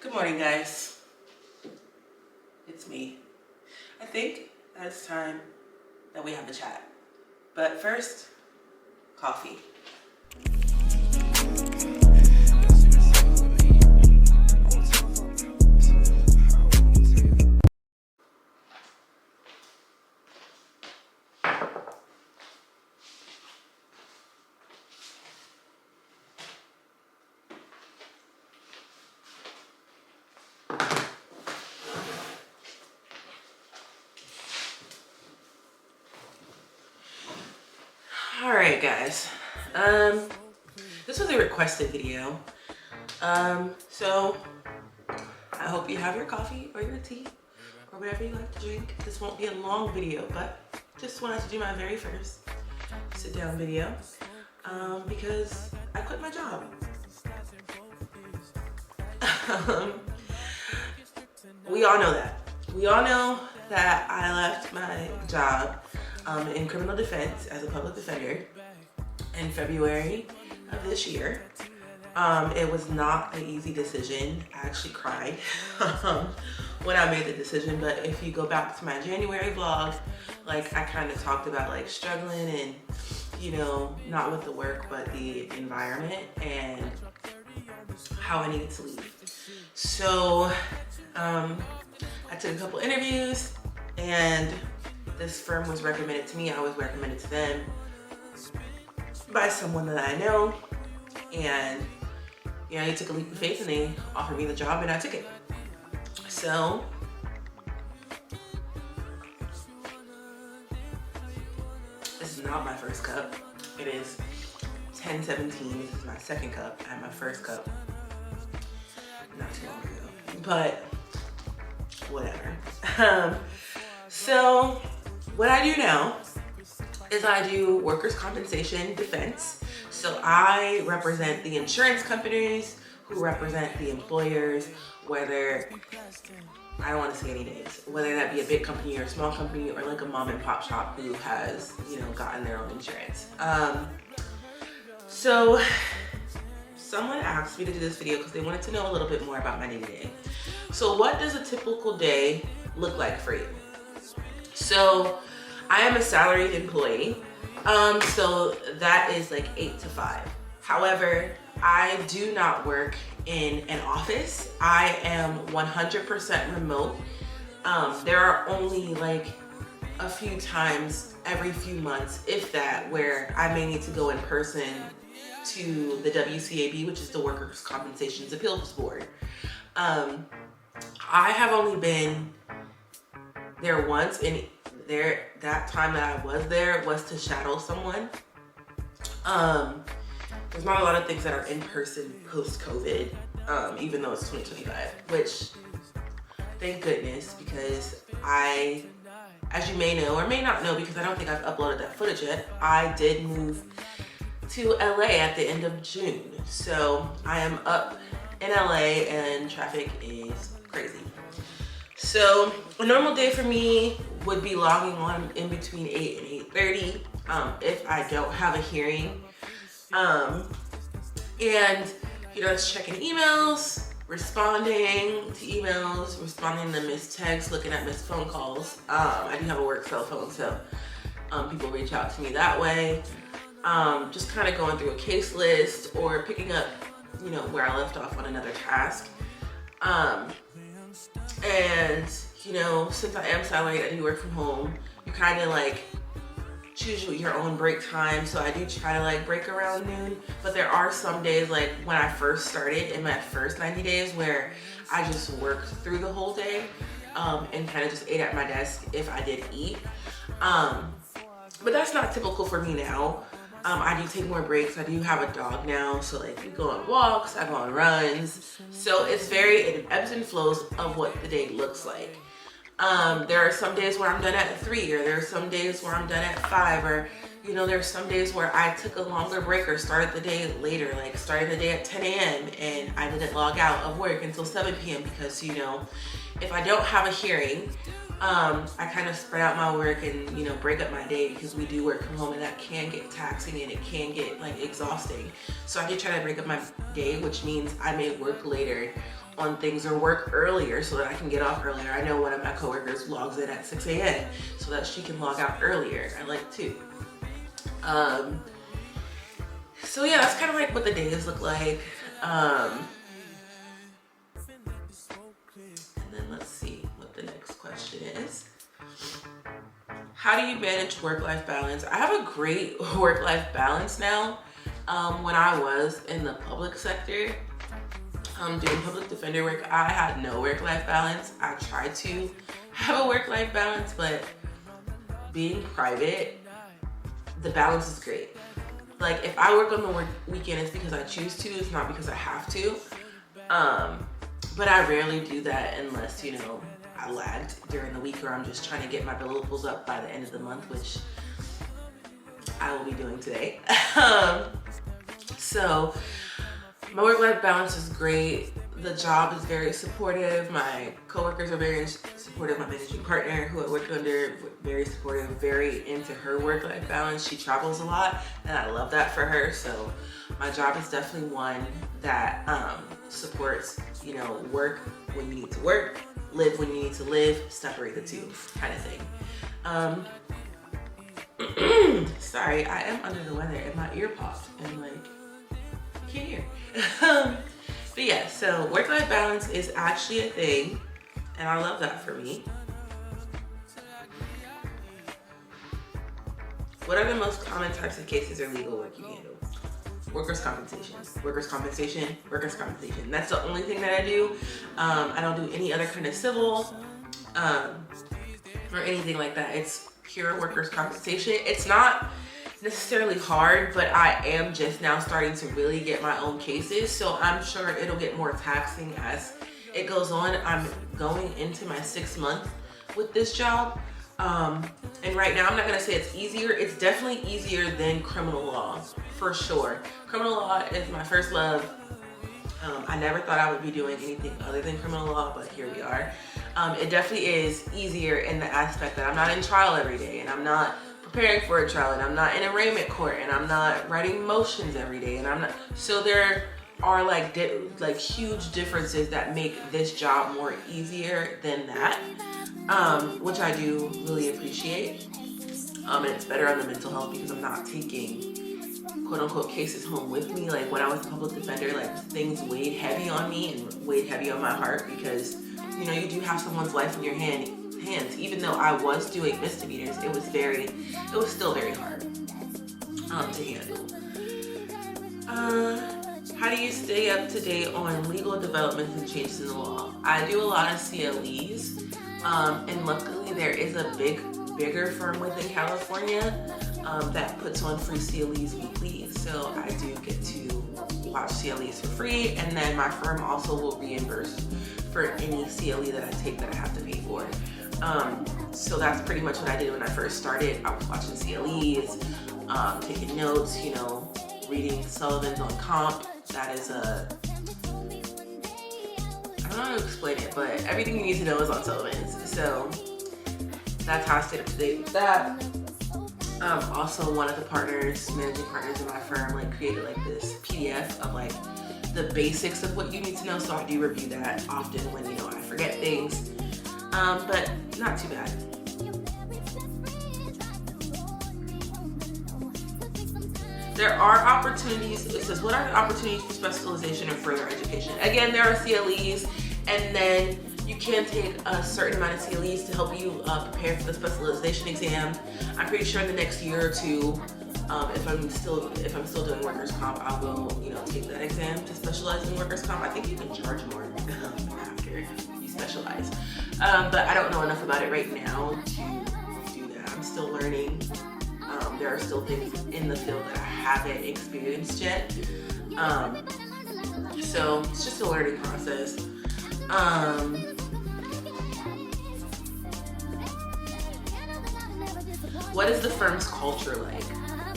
Good morning, guys. It's me. I think that it's time that we have a chat. But first, coffee. All right, guys. This was a requested video. So I hope you have your coffee or your tea or whatever you like to drink. This won't be a long video, but just wanted to do my very first sit down video because I quit my job. We all know that. We all know that I left my job in criminal defense as a public defender in February of this year. It was not an easy decision. I actually cried when I made the decision, but if you go back to my January vlog, like I kind of talked about like struggling and, you know, not with the work, but the environment and how I needed to leave. So I took a couple interviews and this firm was recommended to me. I was recommended to them by someone that I know, and you know, they took a leap of faith and they offered me the job and I took it. So this is not my first cup. It is 10:17. This is my second cup. I had my first cup not too long ago, but whatever. So what I do now is I do workers' compensation defense. So I represent the insurance companies who represent the employers, whether, I don't want to say any names, whether that be a big company or a small company or like a mom and pop shop who has, you know, gotten their own insurance. So someone asked me to do this video because they wanted to know a little bit more about my day-to-day. So what does a typical day look like for you? So I am a salaried employee. So that is like 8 to 5. However, I do not work in an office. I am 100% remote. There are only like a few times every few months, if that, where I may need to go in person to the WCAB, which is the Workers' Compensation Appeals Board. I have only been there once, and that time that I was there was to shadow someone. There's not a lot of things that are in person post-COVID, even though it's 2025, which thank goodness, because I, as you may know or may not know, because I don't think I've uploaded that footage yet, I did move to LA at the end of June. So I am up in LA and traffic is crazy. So a normal day for me would be logging on in between 8 and 8:30 if I don't have a hearing. And you know, it's checking emails, responding to emails, responding to missed texts, looking at missed phone calls. I do have a work cell phone, so people reach out to me that way. Just kind of going through a case list or picking up, you know, where I left off on another task. And you know, since I am salaried, I do work from home. You kind of like choose your own break time. So I do try to like break around noon, but there are some days, like when I first started in my first 90 days, where I just worked through the whole day and kind of just ate at my desk if I did eat. But that's not typical for me now. I do take more breaks. I do have a dog now, so like we go on walks, I go on runs. So it ebbs and flows of what the day looks like. There are some days where I'm done at 3, or there are some days where I'm done at 5, or you know, there's some days where I took a longer break or started the day later, like started the day at 10 a.m. and I didn't log out of work until 7 p.m. because, you know, if I don't have a hearing, I kind of spread out my work and, you know, break up my day, because we do work from home and that can get taxing and it can get like exhausting. So I do try to break up my day, which means I may work later on things or work earlier so that I can get off earlier. I know one of my coworkers logs in at 6 a.m. so that she can log out earlier. I like to. So yeah, that's kind of like what the days look like. And then let's see what the next question is. How do you manage work-life balance? I have a great work-life balance now. When I was in the public sector, doing public defender work, I had no work-life balance. I tried to have a work-life balance, but being private, the balance is great. Like if I work on the weekend, it's because I choose to, it's not because I have to. But I rarely do that unless, you know, I lagged during the week or I'm just trying to get my billables up by the end of the month, which I will be doing today. So my work-life balance is great. The job is very supportive. My coworkers are very supportive. My managing partner, who I work under, very supportive, very into her work-life balance. She travels a lot, and I love that for her. So my job is definitely one that supports, you know, work when you need to work, live when you need to live, separate the two kind of thing. Sorry, I am under the weather and my ear popped and like, I can't hear. But yeah, so work-life balance is actually a thing and I love that for me. What are the most common types of cases or legal work you handle? Workers' compensation, workers' compensation, workers' compensation. That's the only thing that I do. I don't do any other kind of civil or anything like that. It's pure workers' compensation. It's not necessarily hard, but I am just now starting to really get my own cases. So I'm sure it'll get more taxing as it goes on. I'm going into my 6th month with this job. And right now, I'm not gonna say it's easier. It's definitely easier than criminal law, for sure. Criminal law is my first love. I never thought I would be doing anything other than criminal law, but here we are. It definitely is easier in the aspect that I'm not in trial every day, and I'm not preparing for a trial, and I'm not in arraignment court, and I'm not writing motions every day, and I'm not. So there are like huge differences that make this job more easier than that. Which I do really appreciate. And it's better on the mental health because I'm not taking quote unquote cases home with me. Like when I was a public defender, like things weighed heavy on me and weighed heavy on my heart because, you know, you do have someone's life in your hands. Even though I was doing misdemeanors, it was still very hard to handle. How do you stay up to date on legal developments and changes in the law? I do a lot of CLEs. And luckily there is a bigger firm within California that puts on free CLEs weekly. So I do get to watch CLEs for free. And then my firm also will reimburse for any CLE that I take that I have to pay for. So that's pretty much what I did when I first started. I was watching CLEs, taking notes, you know, reading Sullivan's on Comp. That is I don't know how to explain it, but everything you need to know is on Sullivan's. So that's how I stayed up to date with that. Also, one of the managing partners in my firm, like created like this PDF of like the basics of what you need to know. So I do review that often when, you know, I forget things, but not too bad. There are opportunities, it says, what are the opportunities for specialization or further education? Again, there are CLEs, and then you can take a certain amount of CLEs to help you prepare for the specialization exam. I'm pretty sure in the next year or two, if I'm still doing workers' comp, I will, you know, take that exam to specialize in workers' comp. I think you can charge more after you specialize. But I don't know enough about it right now to do that. I'm still learning. There are still things in the field that I haven't experienced yet. So it's just a learning process. What is the firm's culture like?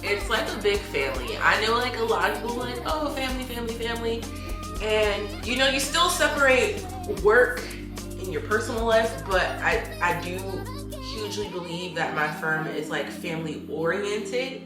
It's like a big family. I know like a lot of people are like, oh, family. And you know, you still separate work in your personal life, but I do hugely believe that my firm is like family oriented.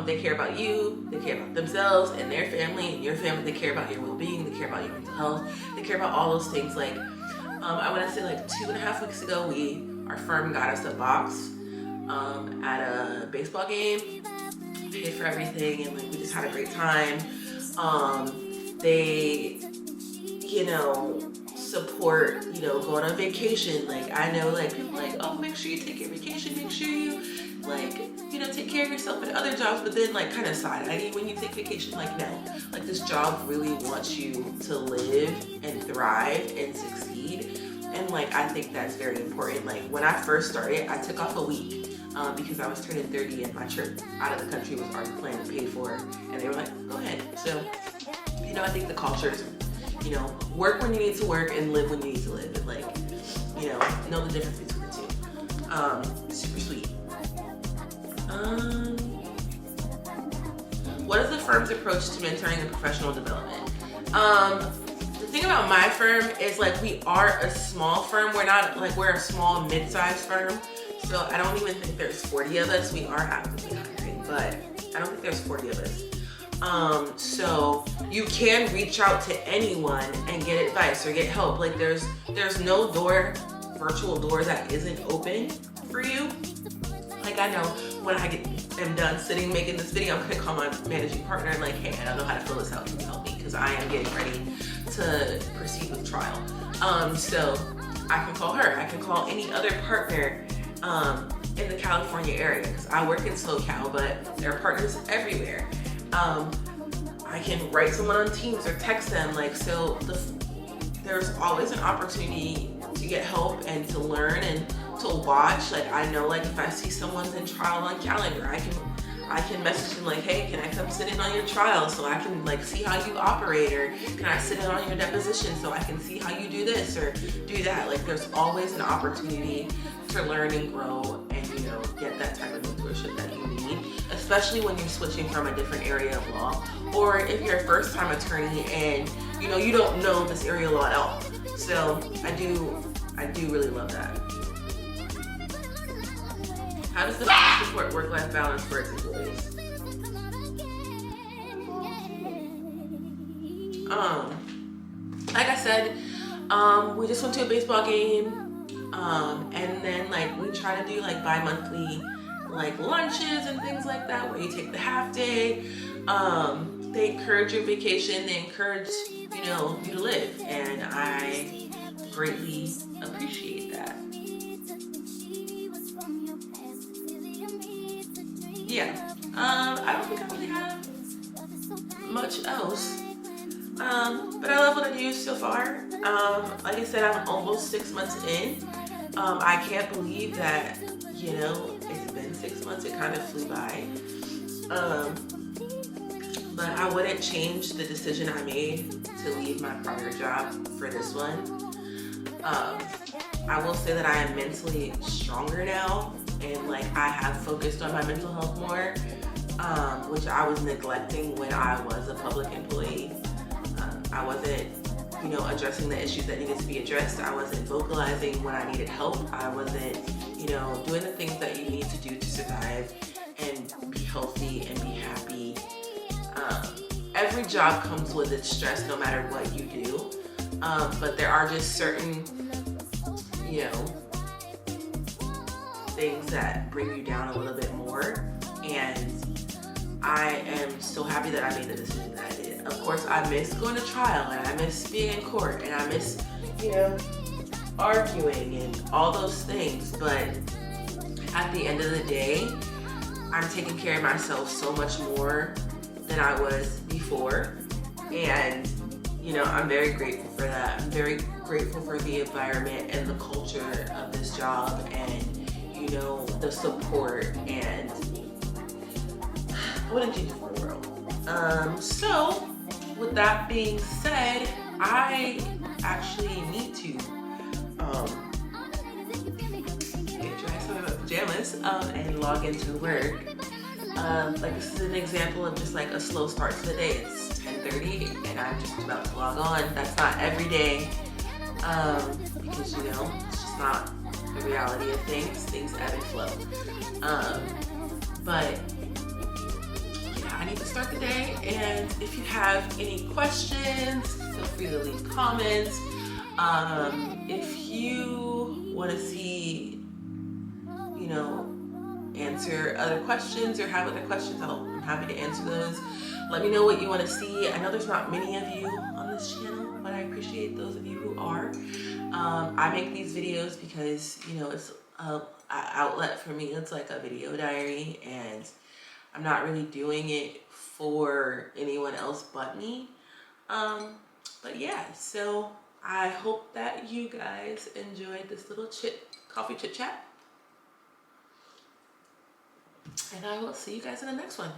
They care about you, they care about themselves and their family and your family. They care about your well-being, they care about your mental health, they care about all those things. Like, I want to say like 2.5 weeks ago, our firm got us a box at a baseball game, paid for everything, and like we just had a great time. They, you know, support, you know, going on vacation. Like, I know like people like, oh, make sure you take your vacation, make sure you like, you know, take care of yourself at other jobs, but then like kind of side-eye when you take vacation. Like, no, like this job really wants you to live and thrive and succeed. And like, I think that's very important. Like when I first started, I took off a week because I was turning 30 and my trip out of the country was already planned and paid for, and they were like, go ahead. So, you know, I think the cultures, you know, work when you need to work and live when you need to live. And like, you know the difference between the two. Super sweet. What is the firm's approach to mentoring and professional development? The thing about my firm is like we are a small firm. We're a small mid-sized firm. So I don't even think there's 40 of us. We are actively hiring, but I don't think there's 40 of us. So you can reach out to anyone and get advice or get help. Like there's no virtual door that isn't open for you. Like I know when I am done sitting making this video, I'm gonna call my managing partner and like, hey, I don't know how to fill this out. Can you help me? Because I am getting ready to proceed with trial. So I can call her. I can call any other partner in the California area because I work in SoCal, but there are partners everywhere. I can write someone on Teams or text them. Like, so there's always an opportunity to get help and to learn and to watch. Like I know, like if I see someone's in trial on calendar, I can message them like, hey, can I come sit in on your trial so I can like see how you operate, or can I sit in on your deposition so I can see how you do this or do that. Like there's always an opportunity to learn and grow and, you know, get that type of mentorship that you need, especially when you're switching from a different area of law, or if you're a first-time attorney and, you know, you don't know this area of law at all. So I do really love that. How does the firm support work-life balance for its employees? Like I said, we just went to a baseball game, and then like we try to do like bi-monthly like lunches and things like that where you take the half day. They encourage your vacation, they encourage, you know, you to live, and I greatly appreciate that. Yeah, I don't think I really have much else, but I love what I do so far. Like I said, I'm almost 6 months in. I can't believe that, you know, it's been 6 months. It kind of flew by. But I wouldn't change the decision I made to leave my prior job for this one. I will say that I am mentally stronger now, and like I have focused on my mental health more, which I was neglecting when I was a public employee. I wasn't, you know, addressing the issues that needed to be addressed. I wasn't vocalizing when I needed help. I wasn't, you know, doing the things that you need to do to survive and be healthy and be happy. Every job comes with its stress no matter what you do, but there are just certain, you know, things that bring you down a little bit more, and I am so happy that I made the decision that I did. Of course, I miss going to trial, and I miss being in court, and I miss, you know, arguing and all those things, but at the end of the day, I'm taking care of myself so much more than I was before, and you know, I'm very grateful for that. I'm very grateful for the environment and the culture of this job, and you know, the support, and I wouldn't change it for the world. So with that being said, I actually need to get dressed in my pajamas and log into work. Like this is an example of just like a slow start to the day. It's 10:30 and I'm just about to log on. That's not every day, because you know, it's just not the reality of things. Things ebb and flow. But And if you have any questions, feel free to leave comments. If you want to see, you know, answer other questions or have other questions, I'm happy to answer those. Let me know what you want to see. I know there's not many of you on this channel, but I appreciate those of you who are. I make these videos because, you know, it's a outlet for me. It's like a video diary, and I'm not really doing it for anyone else but me. But yeah, so I hope that you guys enjoyed this little coffee chit chat. And I will see you guys in the next one.